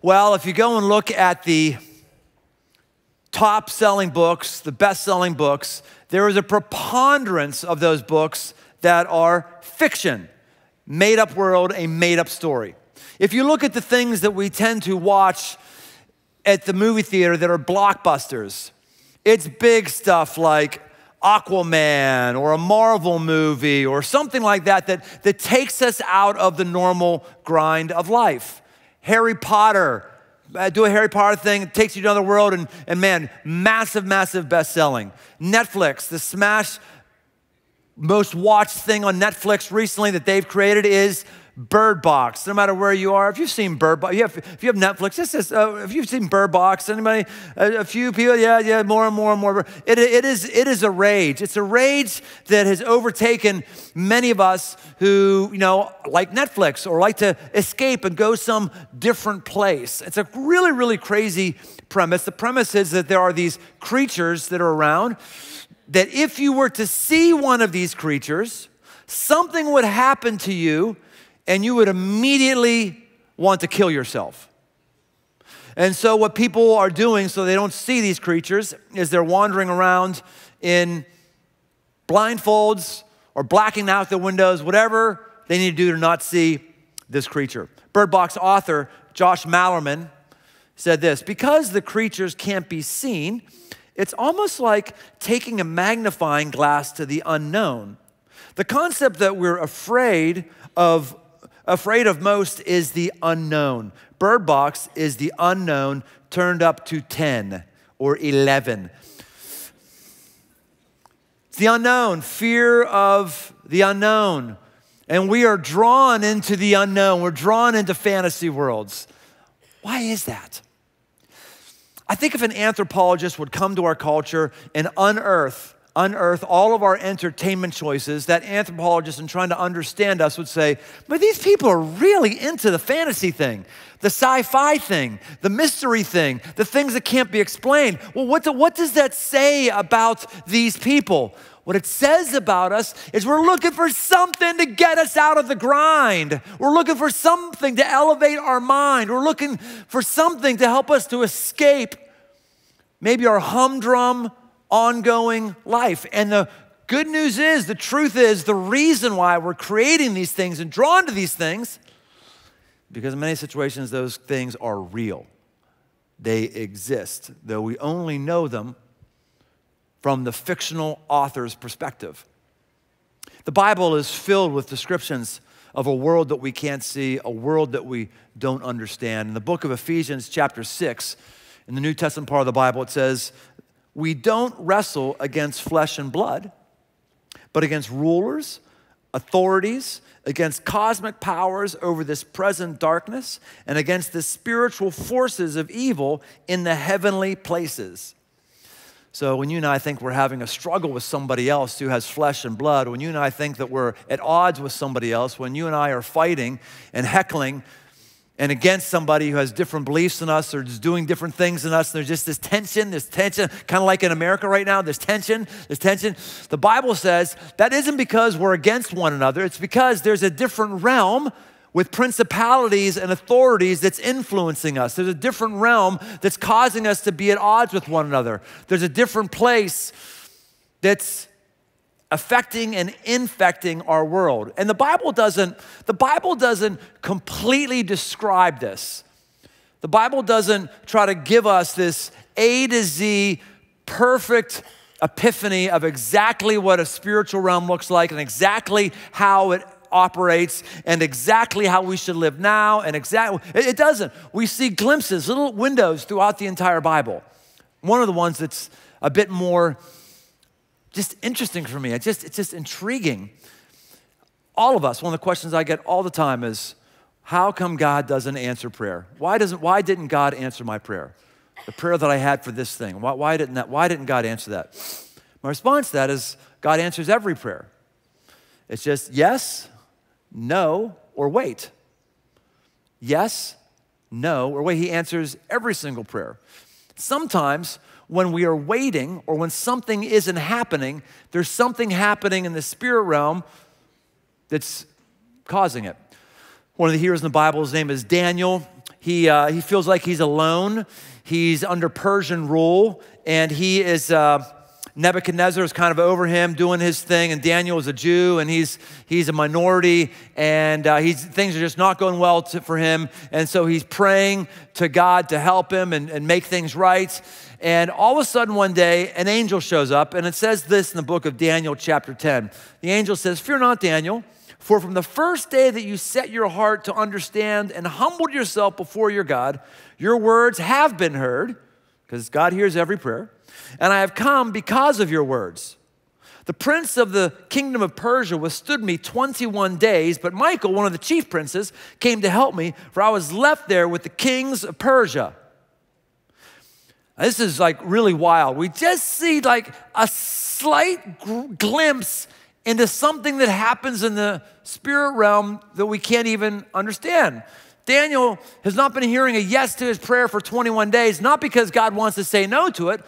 Well, if you go and look at the top-selling books, the best-selling books, there is a preponderance of those books that are fiction, made-up world, a made-up story. If you look at the things that we tend to watch at the movie theater that are blockbusters, it's big stuff like Aquaman or a Marvel movie or something like that that takes us out of the normal grind of life. Harry Potter, do a Harry Potter thing, it takes you to another world, and man, massive, massive best-selling. Netflix, the smash most watched thing on Netflix recently that they've created is Bird Box. No matter where you are, if you've seen Bird Box, if you have Netflix, if you've seen Bird Box, anybody, a few people, yeah, more and more and more. It is a rage. It's a rage that has overtaken many of us who, like Netflix or like to escape and go some different place. It's a really, really crazy premise. The premise is that there are these creatures that are around that if you were to see one of these creatures, something would happen to you and you would immediately want to kill yourself. And so what people are doing so they don't see these creatures is they're wandering around in blindfolds or blacking out the windows, whatever they need to do to not see this creature. Bird Box author Josh Mallerman said this: because the creatures can't be seen, it's almost like taking a magnifying glass to the unknown. The concept that we're afraid of most is the unknown. Bird Box is the unknown turned up to 10 or 11. It's the unknown, fear of the unknown. And we are drawn into the unknown. We're drawn into fantasy worlds. Why is that? I think if an anthropologist would come to our culture and unearth all of our entertainment choices, that anthropologist in trying to understand us would say, but these people are really into the fantasy thing, the sci-fi thing, the mystery thing, the things that can't be explained. Well, what does that say about these people? What it says about us is we're looking for something to get us out of the grind. We're looking for something to elevate our mind. We're looking for something to help us to escape maybe our humdrum, ongoing life. And the good news is, the truth is, the reason why we're creating these things and drawn to these things, because in many situations those things are real. They exist, though we only know them from the fictional author's perspective. The Bible is filled with descriptions of a world that we can't see, a world that we don't understand. In the book of Ephesians chapter 6, in the New Testament part of the Bible, it says, we don't wrestle against flesh and blood, but against rulers, authorities, against cosmic powers over this present darkness, and against the spiritual forces of evil in the heavenly places. So when you and I think we're having a struggle with somebody else who has flesh and blood, when you and I think that we're at odds with somebody else, when you and I are fighting and heckling and against somebody who has different beliefs than us or is doing different things than us, and there's just this tension, kind of like in America right now, this tension. The Bible says that isn't because we're against one another. It's because there's a different realm with principalities and authorities that's influencing us. There's a different realm that's causing us to be at odds with one another. There's a different place that's affecting and infecting our world. And the Bible doesn't completely describe this. The Bible doesn't try to give us this A to Z perfect epiphany of exactly what a spiritual realm looks like and exactly how it operates and exactly how we should live now, and it doesn't. We see glimpses, little windows throughout the entire Bible. One of the ones that's a bit more just interesting for me, it's just intriguing. All of us, one of the questions I get all the time is, how come God doesn't answer prayer? Why didn't God answer my prayer? The prayer that I had for this thing, why didn't God answer that? My response to that is, God answers every prayer. It's just yes, no, or wait. Yes, no, or wait. He answers every single prayer. Sometimes when we are waiting or when something isn't happening, there's something happening in the spirit realm that's causing it. One of the heroes in the Bible, his name is Daniel. he feels like he's alone. He's under Persian rule, and he is, Nebuchadnezzar is kind of over him doing his thing, and Daniel is a Jew, and he's a minority, and things are just not going well for him, and so he's praying to God to help him and make things right. And all of a sudden one day, an angel shows up, and it says this in the book of Daniel chapter 10. The angel says, "Fear not, Daniel, for from the first day that you set your heart to understand and humbled yourself before your God, your words have been heard," because God hears every prayer, "and I have come because of your words. The prince of the kingdom of Persia withstood me 21 days, but Michael, one of the chief princes, came to help me, for I was left there with the kings of Persia." This is like really wild. We just see like a slight glimpse into something that happens in the spirit realm that we can't even understand. Daniel has not been hearing a yes to his prayer for 21 days, not because God wants to say no to it,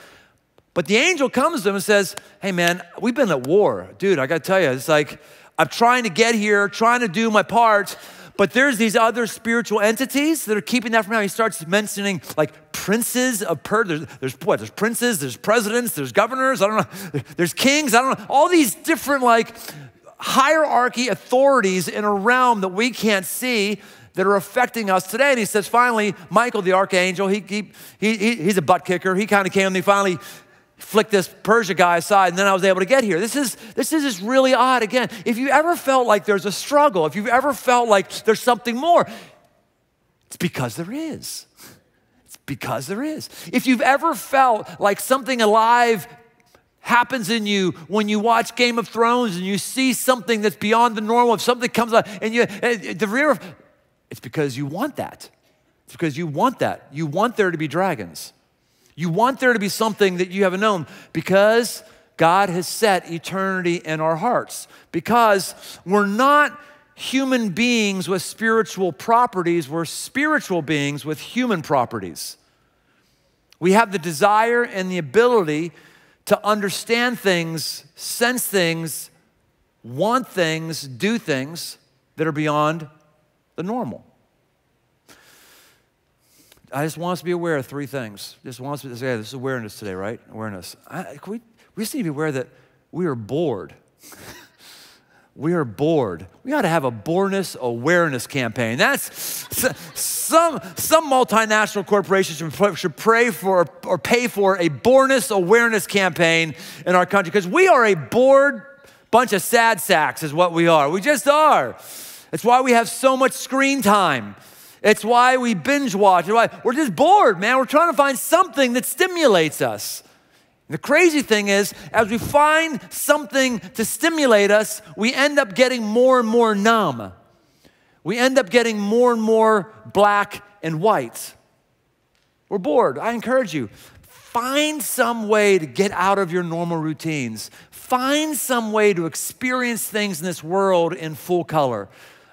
but the angel comes to him and says, "Hey man, we've been at war. Dude, I gotta tell you, it's like, I'm trying to get here, trying to do my part, but there's these other spiritual entities that are keeping that from happening." He starts mentioning like princes of Persia. There's princes, there's presidents, there's governors, I don't know, there's kings, I don't know, all these different like hierarchy authorities in a realm that we can't see that are affecting us today. And he says, finally, Michael, the archangel, he's a butt kicker. He kind of came and he finally flicked this Persia guy aside, and then I was able to get here. This is just really odd. Again, if you ever felt like there's a struggle, if you've ever felt like there's something more, it's because there is. It's because there is. If you've ever felt like something alive happens in you when you watch Game of Thrones and you see something that's beyond the normal, if something comes out and it's because you want that. It's because you want that. You want there to be dragons. You want there to be something that you haven't known, because God has set eternity in our hearts. Because we're not human beings with spiritual properties, we're spiritual beings with human properties. We have the desire and the ability to understand things, sense things, want things, do things that are beyond the normal. I just want us to be aware of three things. Just want us to say, this is awareness today, right? Awareness. We just need to be aware that we are bored. We are bored. We ought to have a boredness awareness campaign. That's some multinational corporation should pray for or pay for a boredness awareness campaign in our country, because we are a bored bunch of sad sacks is what we are. We just are. It's why we have so much screen time. It's why we binge watch. It's why we're just bored, man. We're trying to find something that stimulates us. And the crazy thing is, as we find something to stimulate us, we end up getting more and more numb. We end up getting more and more black and white. We're bored. I encourage you, find some way to get out of your normal routines. Find some way to experience things in this world in full color.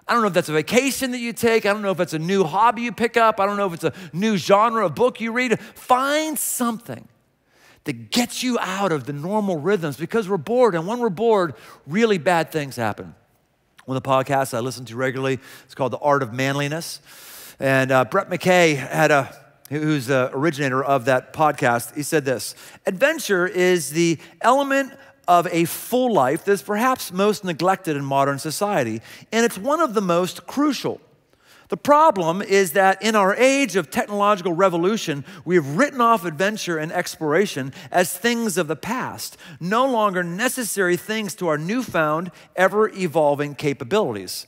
I don't know if that's a vacation that you take. I don't know if it's a new hobby you pick up. I don't know if it's a new genre of book you read. Find something that gets you out of the normal rhythms, because we're bored. And when we're bored, really bad things happen. One of the podcasts I listen to regularly, it's called The Art of Manliness. And Brett McKay who's the originator of that podcast, he said this: adventure is the element of a full life that's perhaps most neglected in modern society, and it's one of the most crucial. The problem is that in our age of technological revolution, we have written off adventure and exploration as things of the past, no longer necessary things to our newfound, ever-evolving capabilities.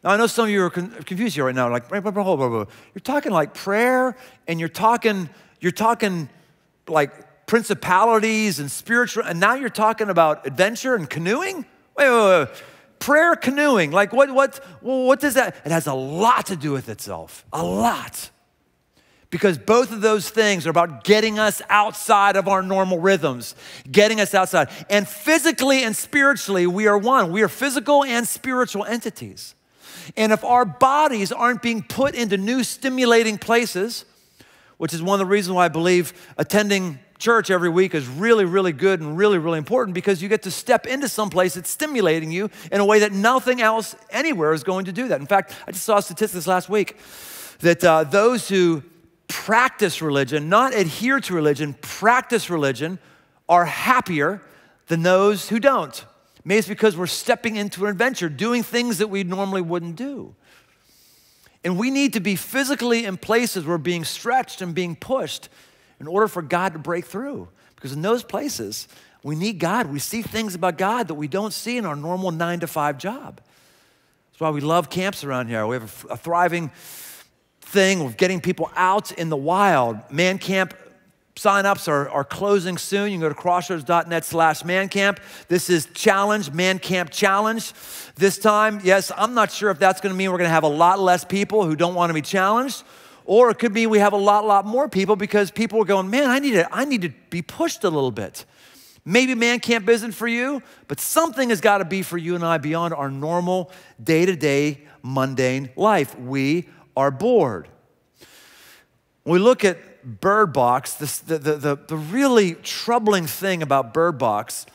Now, I know some of you are confused here right now, like, you're talking like prayer, and you're talking like principalities and spiritual, and now you're talking about adventure and canoeing? Wait. Prayer, canoeing, like what does that? It has a lot to do with itself, a lot. Because both of those things are about getting us outside of our normal rhythms, getting us outside. And physically and spiritually, we are one. We are physical and spiritual entities. And if our bodies aren't being put into new stimulating places, which is one of the reasons why I believe attending church every week is really, really good and really, really important, because you get to step into some place that's stimulating you in a way that nothing else anywhere is going to do that. In fact, I just saw statistics last week. that those who practice religion, not adhere to religion, practice religion, are happier than those who don't. Maybe it's because we're stepping into an adventure, doing things that we normally wouldn't do. And we need to be physically in places where we're being stretched and being pushed in order for God to break through. Because in those places, we need God. We see things about God that we don't see in our normal 9-to-5 job. That's why we love camps around here. We have a thriving thing of getting people out in the wild. Man Camp sign-ups are closing soon. You can go to crossroads.net/mancamp. This is Challenge, Man Camp Challenge. This time, yes, I'm not sure if that's gonna mean we're gonna have a lot less people who don't wanna be challenged, or it could mean we have a lot more people because people are going, man, I need to be pushed a little bit. Maybe Man Camp isn't for you, but something has gotta be for you and I beyond our normal day-to-day mundane life. We are bored. When we look at Bird Box, the really troubling thing about Bird Box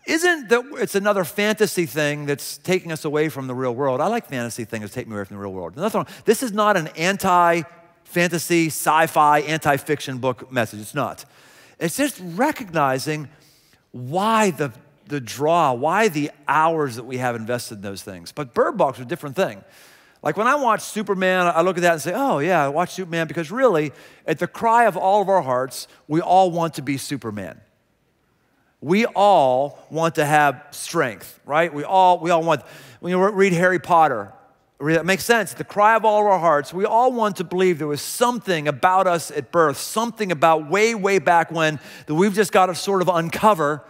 isn't that it's another fantasy thing that's taking us away from the real world. I like fantasy things that take me away from the real world. Nothing wrong. This is not an anti-fantasy, sci-fi, anti-fiction book message. It's not. It's just recognizing why the draw, why the hours that we have invested in those things. But Bird Box is a different thing. Like when I watch Superman, I look at that and say, oh yeah, I watch Superman because really, at the cry of all of our hearts, we all want to be Superman. We all want to have strength, right? We all want, when you read Harry Potter, it makes sense. At the cry of all of our hearts, we all want to believe there was something about us at birth, something about way back when that we've just got to sort of uncover,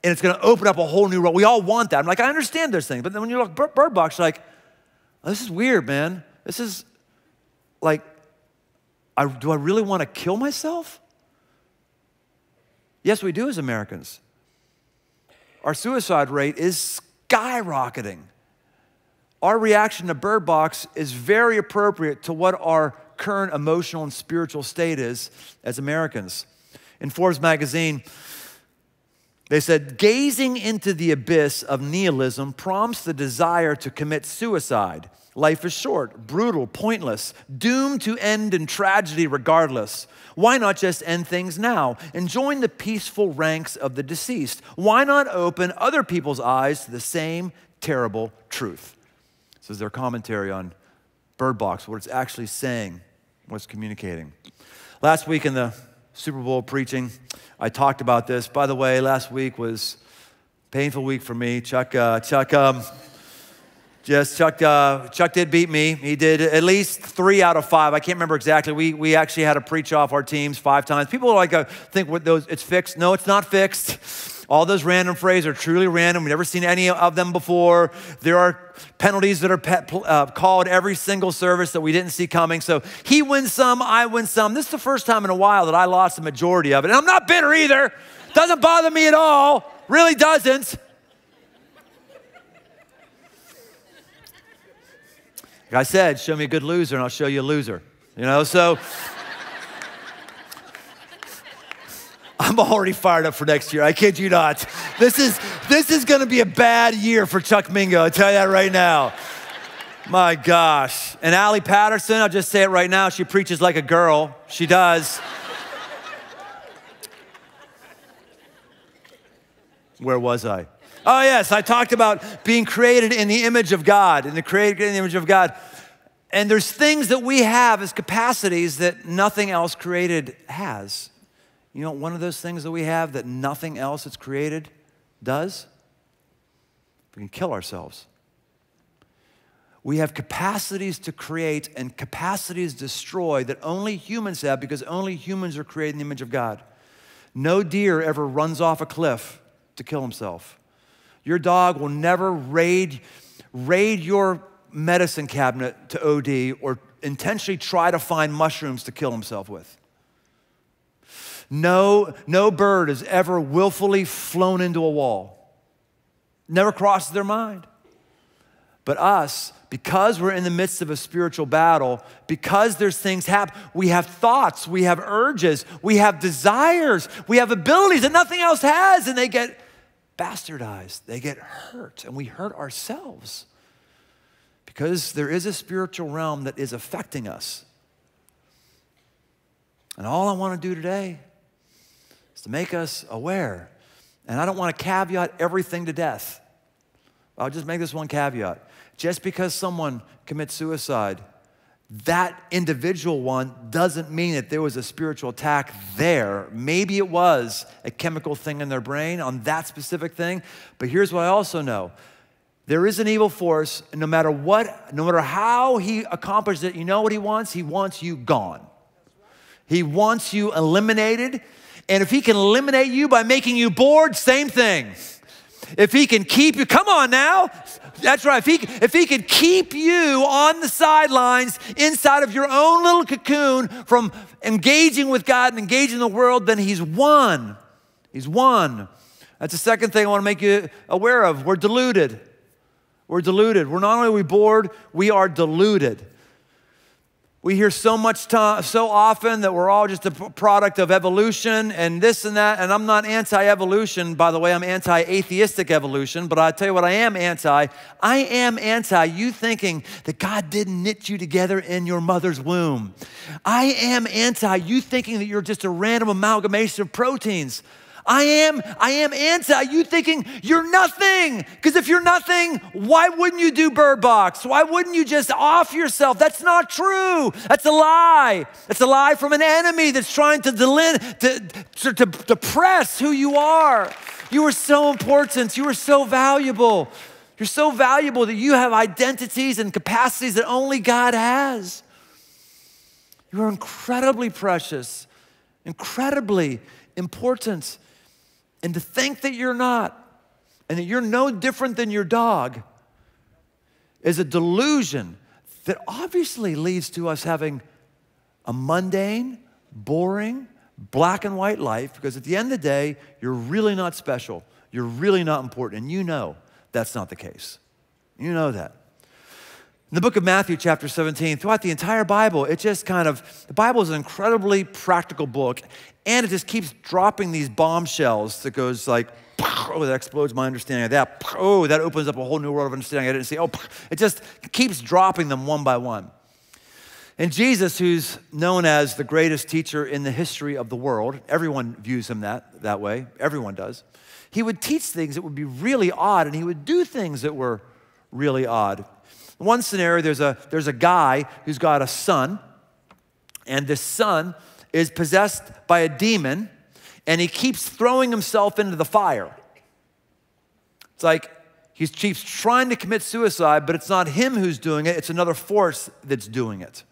and it's going to open up a whole new world. We all want that. I'm like, I understand those things, but then when you look at Bird Box, you're like, oh, this is weird, man. This is like, do I really want to kill myself? Yes, we do as Americans. Our suicide rate is skyrocketing. Our reaction to Bird Box is very appropriate to what our current emotional and spiritual state is as Americans. In Forbes magazine, they said, gazing into the abyss of nihilism prompts the desire to commit suicide. Life is short, brutal, pointless, doomed to end in tragedy regardless. Why not just end things now and join the peaceful ranks of the deceased? Why not open other people's eyes to the same terrible truth? This is their commentary on Bird Box, what it's actually saying, what it's communicating. Last week in the Super Bowl preaching, I talked about this. By the way, last week was a painful week for me. Chuck did beat me. He did at least 3 out of 5. I can't remember exactly. We actually had to preach off our teams 5 times. People like think with those it's fixed. No, it's not fixed. All those random phrases are truly random. We've never seen any of them before. There are penalties that are called every single service that we didn't see coming. So he wins some, I win some. This is the first time in a while that I lost the majority of it. And I'm not bitter either. Doesn't bother me at all. Really doesn't. Like I said, show me a good loser and I'll show you a loser. You know, so I'm already fired up for next year. I kid you not. This is going to be a bad year for Chuck Mingo. I'll tell you that right now. My gosh. And Allie Patterson, I'll just say it right now. She preaches like a girl. She does. Where was I? Oh yes, I talked about being created in the image of God, created in the image of God. And there's things that we have as capacities that nothing else created has. You know, one of those things that we have that nothing else that's created does? We can kill ourselves. We have capacities to create and capacities to destroy that only humans have because only humans are created in the image of God. No deer ever runs off a cliff to kill himself. Your dog will never raid your medicine cabinet to OD or intentionally try to find mushrooms to kill himself with. No bird has ever willfully flown into a wall. Never crosses their mind. But us, because we're in the midst of a spiritual battle, because there's things happen, we have thoughts, we have urges, we have desires, we have abilities that nothing else has, and they get bastardized, they get hurt, and we hurt ourselves because there is a spiritual realm that is affecting us. And all I want to do today is to make us aware. And I don't want to caveat everything to death. I'll just make this one caveat. Just because someone commits suicide, that individual one doesn't mean that there was a spiritual attack there. Maybe it was a chemical thing in their brain on that specific thing. But here's what I also know. There is an evil force, and no matter what, no matter how he accomplishes it, you know what he wants? He wants you gone. He wants you eliminated. And if he can eliminate you by making you bored, same thing. If he can keep you, come on now. That's right. If he could keep you on the sidelines inside of your own little cocoon from engaging with God and engaging the world, then he's won. He's won. That's the second thing I want to make you aware of. We're deluded. We're deluded. We're not only bored, we are deluded. We hear so often that we're all just a product of evolution and this and that. And I'm not anti-evolution, by the way. I'm anti-atheistic evolution. But I tell you what I am anti. I am anti you thinking that God didn't knit you together in your mother's womb. I am anti you thinking that you're just a random amalgamation of proteins. I am anti you thinking you're nothing. Because if you're nothing, why wouldn't you do Bird Box? Why wouldn't you just off yourself? That's not true. That's a lie. That's a lie from an enemy that's trying to depress who you are. You are so important. You are so valuable. You're so valuable that you have identities and capacities that only God has. You are incredibly precious, incredibly important. And to think that you're not, and that you're no different than your dog, is a delusion that obviously leads to us having a mundane, boring, black and white life, because at the end of the day, you're really not special. You're really not important, and you know that's not the case. You know that. In the book of Matthew, chapter 17, throughout the entire Bible, the Bible is an incredibly practical book, and it just keeps dropping these bombshells that goes like, oh, that explodes my understanding of that. Oh, that opens up a whole new world of understanding I didn't see. Oh, it just keeps dropping them one by one. And Jesus, who's known as the greatest teacher in the history of the world, everyone views him that way, everyone does. He would teach things that would be really odd, and he would do things that were really odd. In one scenario, there's a guy who's got a son, and this son is possessed by a demon, and he keeps throwing himself into the fire. It's like he keeps trying to commit suicide, but it's not him who's doing it, it's another force that's doing it.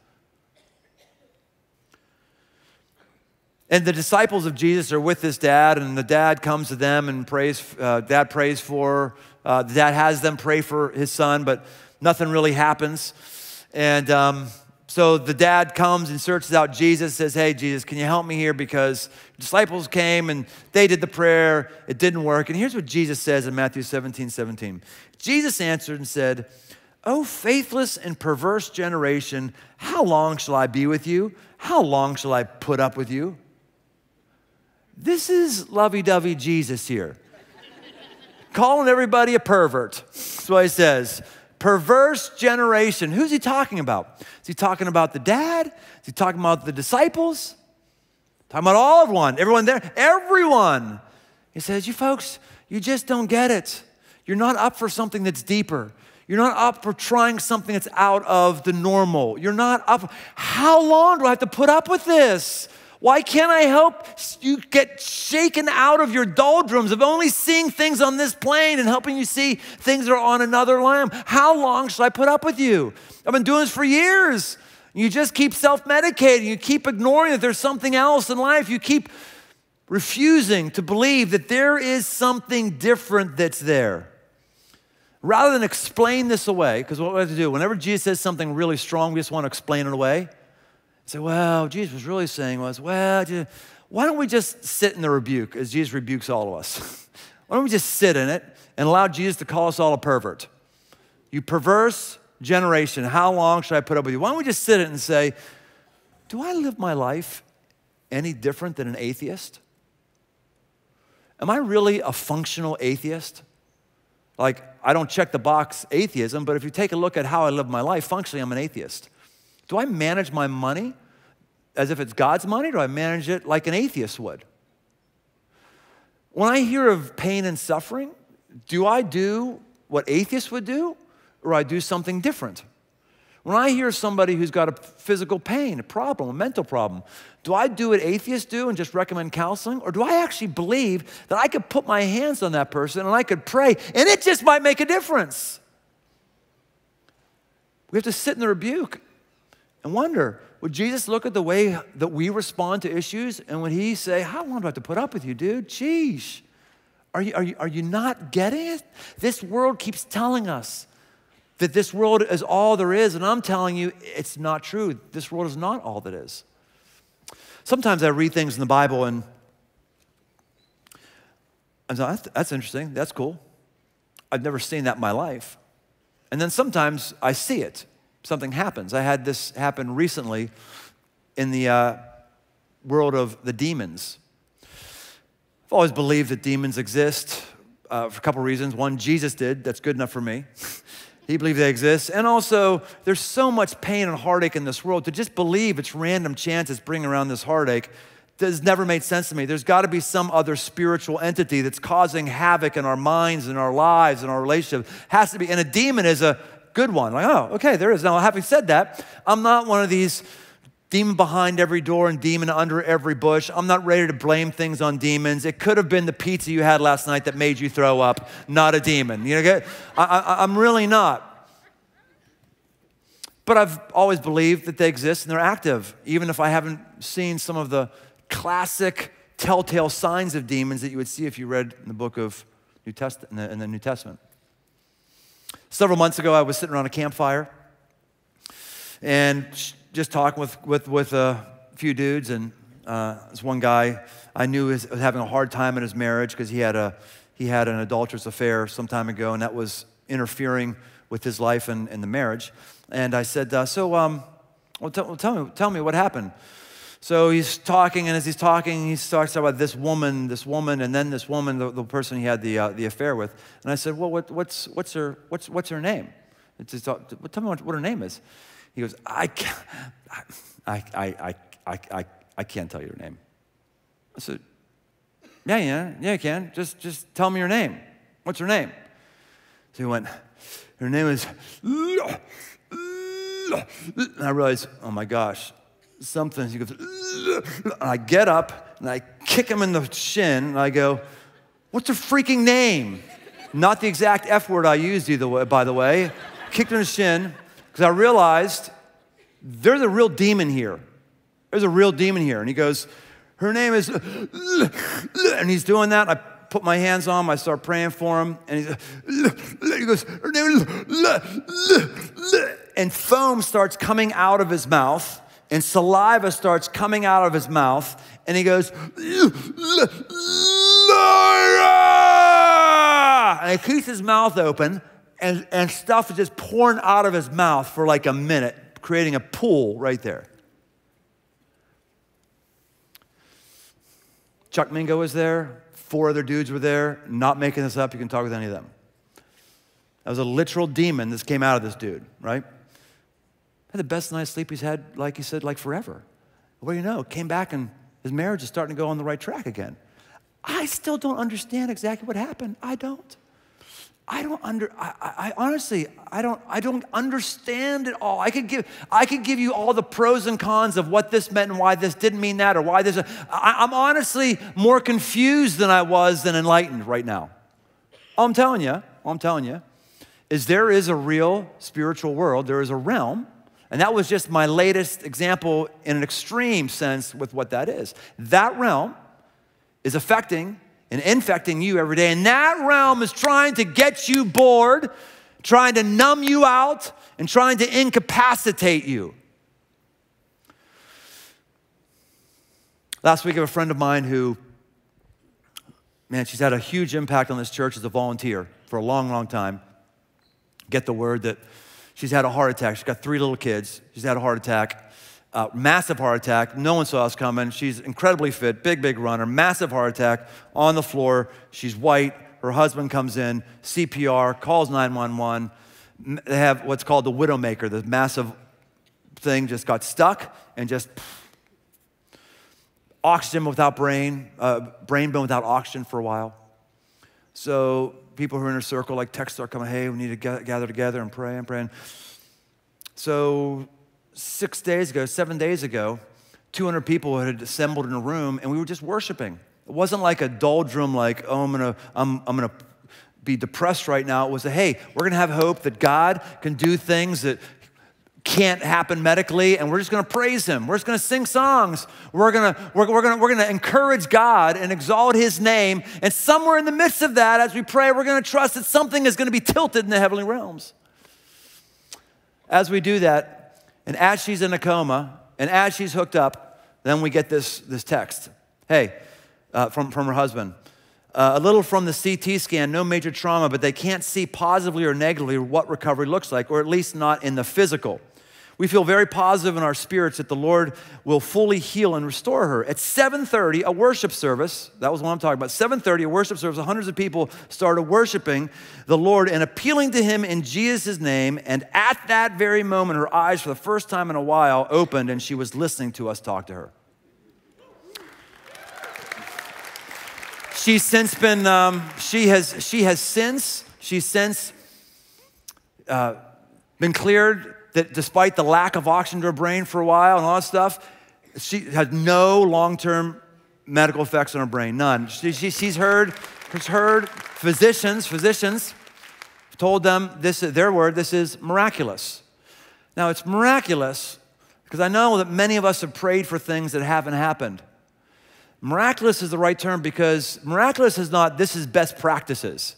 And the disciples of Jesus are with this dad, and the dad comes to them and the dad has them pray for his son, but nothing really happens. And so the dad comes and searches out Jesus, says, hey, Jesus, can you help me here? Because disciples came and they did the prayer. It didn't work. And here's what Jesus says in Matthew 17:17. Jesus answered and said, "O faithless and perverse generation, how long shall I be with you? How long shall I put up with you?" This is lovey-dovey Jesus here. Calling everybody a pervert. That's what he says. Perverse generation. Who's he talking about? Is he talking about the dad? Is he talking about the disciples? Talking about all of one, everyone there, everyone. He says, you folks, you just don't get it. You're not up for something that's deeper. You're not up for trying something that's out of the normal. You're not up. How long do I have to put up with this? Why can't I help you get shaken out of your doldrums of only seeing things on this plane and helping you see things that are on another lamb? How long should I put up with you? I've been doing this for years. You just keep self-medicating. You keep ignoring that there's something else in life. You keep refusing to believe that there is something different that's there. Rather than explain this away, because what we have to do, whenever Jesus says something really strong, we just want to explain it away. Say, well, Jesus was really saying was, well, why don't we just sit in the rebuke as Jesus rebukes all of us? Why don't we just sit in it and allow Jesus to call us all a pervert? You perverse generation, how long should I put up with you? Why don't we just sit in it and say, do I live my life any different than an atheist? Am I really a functional atheist? Like, I don't check the box atheism, but if you take a look at how I live my life, functionally, I'm an atheist. Do I manage my money as if it's God's money, or do I manage it like an atheist would? When I hear of pain and suffering, do I do what atheists would do, or I do something different? When I hear somebody who's got a physical pain, a problem, a mental problem, do I do what atheists do and just recommend counseling? Or do I actually believe that I could put my hands on that person and I could pray and it just might make a difference? We have to sit in the rebuke and wonder, would Jesus look at the way that we respond to issues and would he say, how long do I have to put up with you, dude? Jeez, are you not getting it? This world keeps telling us that this world is all there is, and I'm telling you, it's not true. This world is not all that is. Sometimes I read things in the Bible and I'm like, that's interesting, that's cool. I've never seen that in my life. And then sometimes I see it. Something happens. I had this happen recently in the world of the demons. I've always believed that demons exist for a couple reasons. One, Jesus did. That's good enough for me. He believed they exist. And also, there's so much pain and heartache in this world. To just believe it's random chances bringing around this heartache has never made sense to me. There's got to be some other spiritual entity that's causing havoc in our minds and our lives and our relationships. Has to be. And a demon is a good one. Like, oh, okay, there is. Now, having said that, I'm not one of these demon behind every door and demon under every bush. I'm not ready to blame things on demons. It could have been the pizza you had last night that made you throw up, not a demon. You know, I'm really not. But I've always believed that they exist and they're active, even if I haven't seen some of the classic telltale signs of demons that you would see if you read in the book of in the New Testament. Several months ago, I was sitting around a campfire and just talking with a few dudes, and this one guy I knew was having a hard time in his marriage because he had an adulterous affair some time ago, and that was interfering with his life and the marriage. And I said, tell me what happened. So he's talking, and as he's talking, he starts about this woman, and then this woman, the person he had the affair with. And I said, well, what's her name? Tell me what her name is. He goes, I can't tell you her name. I said, yeah, you can. Just tell me your name. What's her name? So he went, her name is, and I realized, oh my gosh, something. He goes, and I get up and I kick him in the shin and I go, what's her freaking name? Not the exact F word I used either way, by the way. Kicked him in the shin because I realized there's a real demon here. There's a real demon here. And he goes, her name is, and he's doing that. I put my hands on him. I start praying for him. And he goes, her name is, and foam starts coming out of his mouth. And saliva starts coming out of his mouth. And he goes, and he keeps his mouth open. And stuff is just pouring out of his mouth for like a minute, creating a pool right there. Chuck Mingo was there. 4 other dudes were there. Not making this up. You can talk with any of them. That was a literal demon that came out of this dude, right? Had the best night's sleep he's had, like he said, like forever. What do you know? Came back and his marriage is starting to go on the right track again. I still don't understand exactly what happened. I don't. I honestly don't understand it all. I could give you all the pros and cons of what this meant and why this didn't mean that, or why this. I'm honestly more confused than I was than enlightened right now. All I'm telling you is there is a real spiritual world. There is a realm, and that was just my latest example in an extreme sense with what that is. That realm is affecting and infecting you every day. And that realm is trying to get you bored, trying to numb you out, and trying to incapacitate you. Last week, I have a friend of mine who, man, she's had a huge impact on this church as a volunteer for a long, long time. Get the word that she's had a heart attack. She's got 3 little kids. She's had a heart attack. Massive heart attack. No one saw us coming. She's incredibly fit, big runner, massive heart attack on the floor. She's white, her husband comes in, CPR, calls 911. They have what's called the widowmaker, the massive thing just got stuck and just oxygen without brain been without oxygen for a while. So people who are in her circle, like texts start coming, hey, we need to gather together and pray and pray. So 7 days ago, 200 people had assembled in a room and we were just worshiping. It wasn't like a doldrum, like, oh, I'm gonna be depressed right now. It was hey, we're gonna have hope that God can do things that can't happen medically, and we're just gonna praise him. We're just gonna sing songs. We're gonna encourage God and exalt his name. And somewhere in the midst of that, as we pray, we're gonna trust that something is gonna be tilted in the heavenly realms. As we do that, and as she's in a coma, and as she's hooked up, then we get this text. Hey, from her husband. A little from the CT scan, no major trauma, but they can't see positively or negatively what recovery looks like, or at least not in the physical. We feel very positive in our spirits that the Lord will fully heal and restore her. At 7:30, a worship service, that was what I'm talking about, 7:30, a worship service, hundreds of people started worshiping the Lord and appealing to him in Jesus' name, and at that very moment, her eyes for the first time in a while opened, and she was listening to us talk to her. She's since been, she's since been cleared that despite the lack of oxygen to her brain for a while and all that stuff, she had no long-term medical effects on her brain, none. She's heard physicians told them, their word, this is miraculous. Now it's miraculous because I know that many of us have prayed for things that haven't happened. Miraculous is the right term because miraculous is not, this is best practices.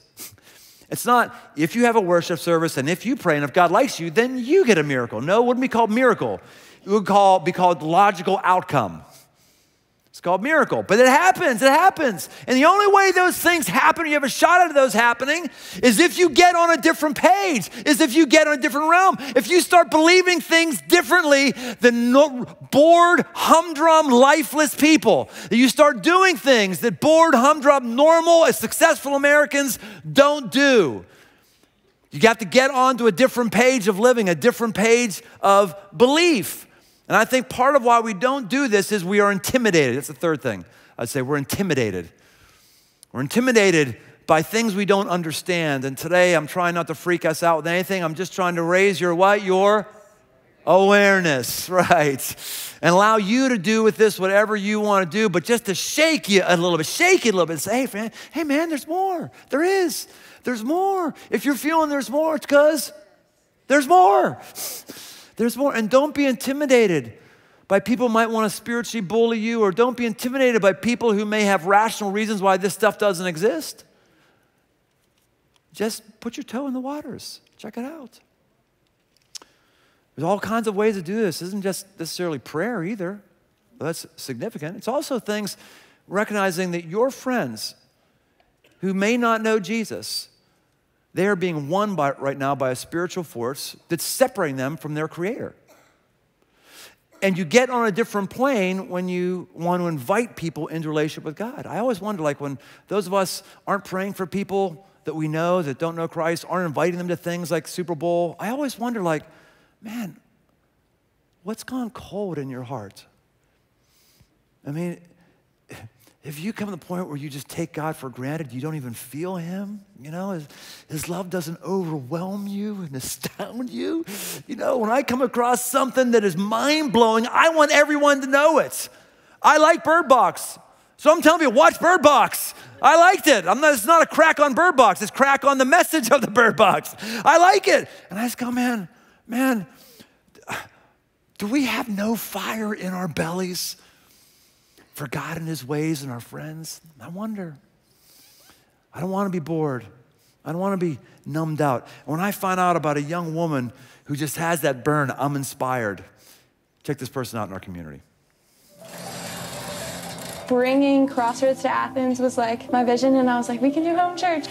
It's not, if you have a worship service and if you pray and if God likes you, then you get a miracle. No, it wouldn't be called miracle. It would be called logical outcome. It's called miracle, but it happens. And the only way those things happen, you have a shot at those happening, is if you get on a different page, is if you get on a different realm. If you start believing things differently than bored, humdrum, lifeless people, that you start doing things that bored, humdrum, normal, successful Americans don't do. You have to get onto a different page of living, a different page of belief. And I think part of why we don't do this is we are intimidated. That's the third thing. I'd say we're intimidated. We're intimidated by things we don't understand. And today I'm trying not to freak us out with anything. I'm just trying to raise your what? Your awareness, right? And allow you to do with this whatever you want to do, but just to shake you a little bit, and say, hey man, there's more. There is. There's more. If you're feeling there's more, it's because there's more. There's more, and don't be intimidated by people who might want to spiritually bully you, or don't be intimidated by people who may have rational reasons why this stuff doesn't exist. Just put your toe in the waters. Check it out. There's all kinds of ways to do this. It isn't just necessarily prayer either. Well, that's significant. It's also things recognizing that your friends who may not know Jesus, they are being won right now by a spiritual force that's separating them from their Creator. And you get on a different plane when you want to invite people into relationship with God. I always wonder, like when those of us aren't praying for people that we know that don't know Christ, aren't inviting them to things like Super Bowl, I always wonder, like, man, what's gone cold in your heart? I mean, if you come to the point where you just take God for granted, you don't even feel him, his love doesn't overwhelm you and astound you. When I come across something that is mind-blowing, I want everyone to know it. I like Bird Box, so I'm telling you, watch Bird Box. I liked it. It's not a crack on Bird Box, it's crack on the message of the Bird Box. I like it. And I just go, man, do we have no fire in our bellies for God and his ways and our friends? I wonder. I don't want to be bored. I don't want to be numbed out. When I find out about a young woman who just has that burn, I'm inspired. Check this person out in our community. Bringing Crossroads to Athens was like my vision, and I was like, we can do home church.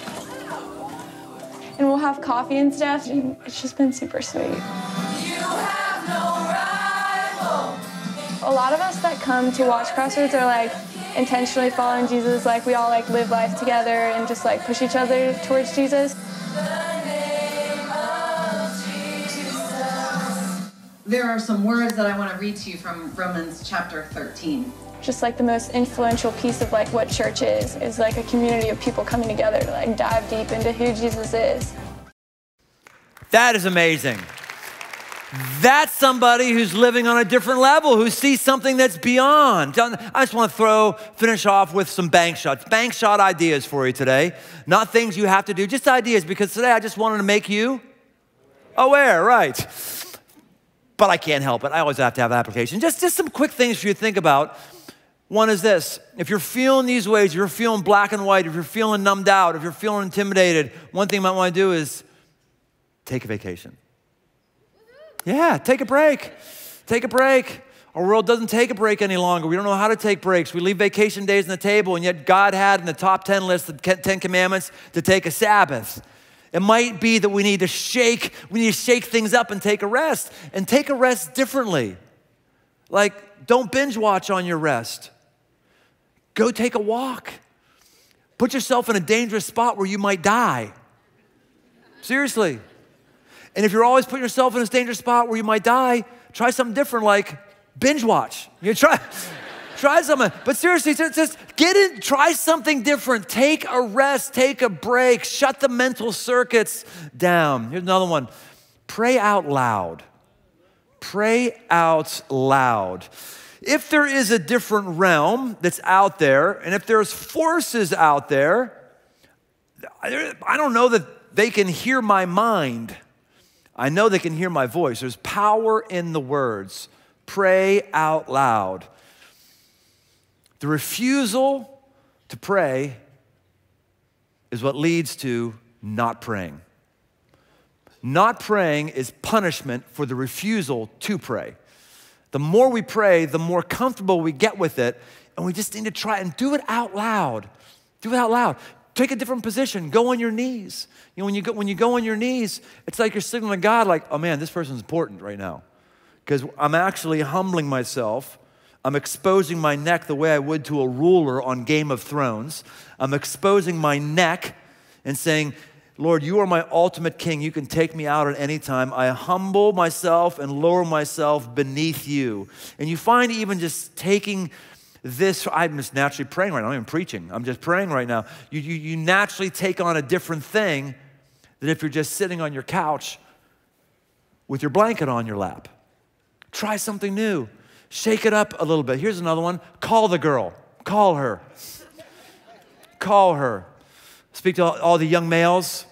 And we'll have coffee and stuff, and it's just been super sweet. You have no rival. A lot of us that come to watch Crossroads are like, intentionally following Jesus. Like we all like live life together and just like push each other towards Jesus. There are some words that I want to read to you from Romans chapter 13. Just like the most influential piece of like what church is like a community of people coming together to like dive deep into who Jesus is. That is amazing. That's somebody who's living on a different level, who sees something that's beyond. I just want to finish off with some bank shot ideas for you today. Not things you have to do, just ideas, because today I just wanted to make you aware, right? But I can't help it. I always have to have application. Just some quick things for you to think about. One is this: if you're feeling these ways, if you're feeling black and white, if you're feeling numbed out, if you're feeling intimidated, one thing you might want to do is take a vacation. Yeah, take a break. Take a break. Our world doesn't take a break any longer. We don't know how to take breaks. We leave vacation days on the table, and yet God had in the top 10 list, the 10 commandments, to take a Sabbath. It might be that we need to shake things up and take a rest differently. Like, don't binge watch on your rest. Go take a walk. Put yourself in a dangerous spot where you might die. Seriously. And if you're always putting yourself in this dangerous spot where you might die, try something different, like binge watch. You try something. But seriously, just get in, try something different. Take a rest, take a break, shut the mental circuits down. Here's another one. Pray out loud. Pray out loud. If there is a different realm that's out there, and if there's forces out there, I don't know that they can hear my mind. I know they can hear my voice. There's power in the words. Pray out loud. The refusal to pray is what leads to not praying. Not praying is punishment for the refusal to pray. The more we pray, the more comfortable we get with it, and we just need to try and do it out loud. Do it out loud. Take a different position. Go on your knees. You know, when you go on your knees, it's like you're signaling to God, like, oh man, this person's important right now, because I'm actually humbling myself. I'm exposing my neck the way I would to a ruler on Game of Thrones. I'm exposing my neck and saying, Lord, you are my ultimate king. You can take me out at any time. I humble myself and lower myself beneath you. And you find even just taking this, I'm just naturally praying right now. I'm not even preaching. I'm just praying right now. You naturally take on a different thing than if you're just sitting on your couch with your blanket on your lap. Try something new. Shake it up a little bit. Here's another one. Call the girl. Call her. Call her. Speak to all the young males.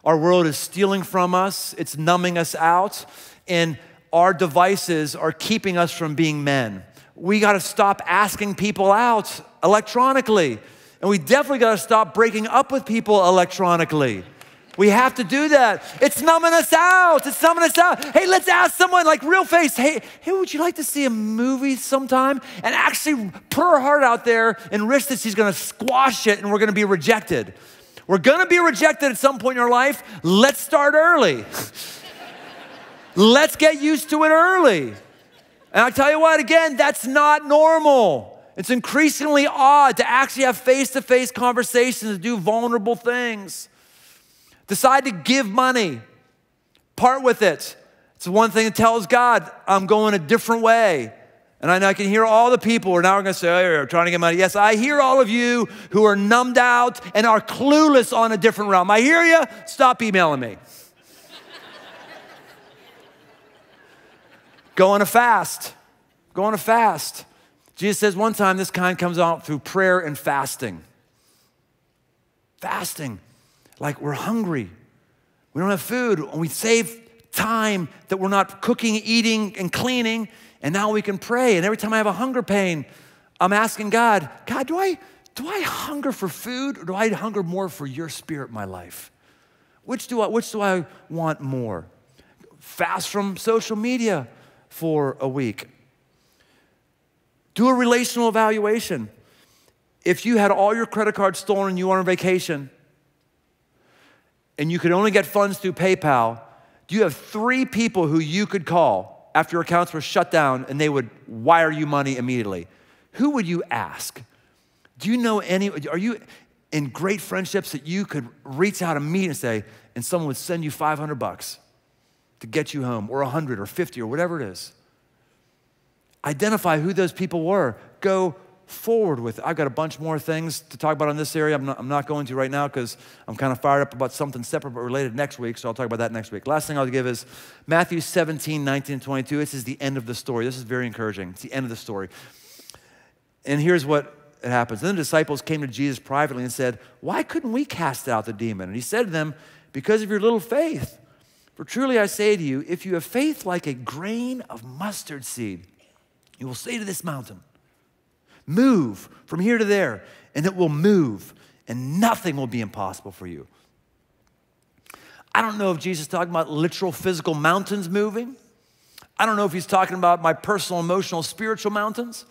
Our world is stealing from us. It's numbing us out. And our devices are keeping us from being men. We got to stop asking people out electronically. And we definitely got to stop breaking up with people electronically. We have to do that. It's numbing us out. It's numbing us out. Hey, let's ask someone, like real face, hey, would you like to see a movie sometime? And actually put her heart out there and risk that she's going to squash it and we're going to be rejected. We're going to be rejected at some point in our life. Let's start early. Let's get used to it early. And I tell you what, again, that's not normal. It's increasingly odd to actually have face-to-face conversations and do vulnerable things. Decide to give money. Part with it. It's the one thing that tells God, I'm going a different way. And I can hear all the people who are now going to say, oh, you're trying to get money. Yes, I hear all of you who are numbed out and are clueless on a different realm. I hear you. Stop emailing me. Go on a fast. Go on a fast. Jesus says one time this kind comes out through prayer and fasting. Fasting. Like we're hungry. We don't have food. And we save time that we're not cooking, eating, and cleaning. And now we can pray. And every time I have a hunger pain, I'm asking God, do I hunger for food, or do I hunger more for your spirit in my life? Which do I want more? Fast from social media for a week. Do a relational evaluation. If you had all your credit cards stolen and you were on vacation and you could only get funds through PayPal, do you have 3 people who you could call after your accounts were shut down and they would wire you money immediately? Who would you ask? Do you know are you in great friendships that you could reach out and meet and say, and someone would send you $500 to get you home, or 100 or 50 or whatever it is? Identify who those people were. Go forward with it. I've got a bunch more things to talk about in this area. I'm not going to right now because I'm kind of fired up about something separate but related next week, so I'll talk about that next week. Last thing I'll give is Matthew 17, 19, and 22. This is the end of the story. This is very encouraging. It's the end of the story. And here's what happens. Then the disciples came to Jesus privately and said, "Why couldn't we cast out the demon?" And he said to them, "Because of your little faith. For truly I say to you, if you have faith like a grain of mustard seed, you will say to this mountain, 'Move from here to there,' and it will move, and nothing will be impossible for you." I don't know if Jesus is talking about literal physical mountains moving. I don't know if he's talking about my personal, emotional, spiritual mountains.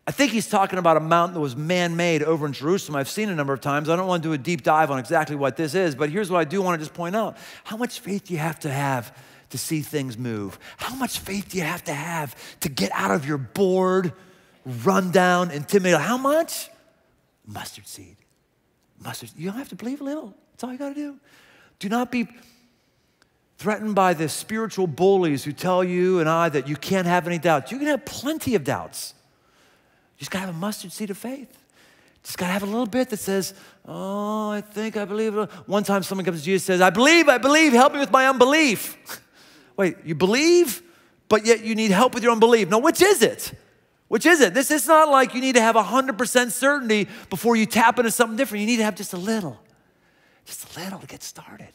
I think he's talking about a mountain that was man-made over in Jerusalem. I've seen it a number of times. I don't want to do a deep dive on exactly what this is, but here's what I do want to just point out. How much faith do you have to see things move? How much faith do you have to get out of your bored, run down, intimidated? How much? Mustard seed. Mustard. You don't have to believe a little. That's all you got to do. Do not be threatened by the spiritual bullies who tell you and I that you can't have any doubts. You can have plenty of doubts. You just got to have a mustard seed of faith. Just got to have a little bit that says, "Oh, I think I believe." One time someone comes to Jesus and says, I believe, help me with my unbelief." Wait, you believe, but yet you need help with your unbelief. Now, which is it? Which is it? This is not like you need to have 100% certainty before you tap into something different. You need to have just a little to get started.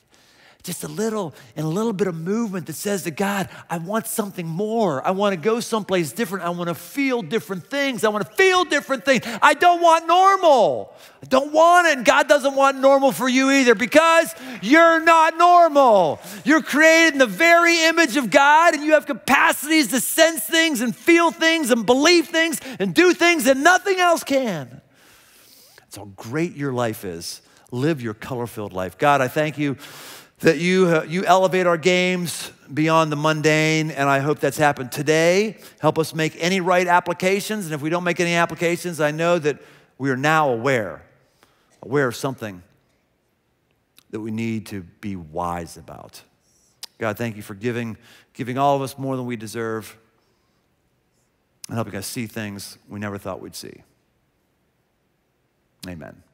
Just a little, and a little bit of movement that says to God, I want something more. I want to go someplace different. I want to feel different things. I want to feel different things. I don't want normal. I don't want it, and God doesn't want normal for you either, because you're not normal. You're created in the very image of God, and you have capacities to sense things and feel things and believe things and do things that nothing else can. That's how great your life is. Live your color-filled life. God, I thank you that you elevate our games beyond the mundane, and I hope that's happened today. Help us make any right applications, and if we don't make any applications, I know that we are now aware of something that we need to be wise about. God, thank you for giving all of us more than we deserve and helping us see things we never thought we'd see. Amen.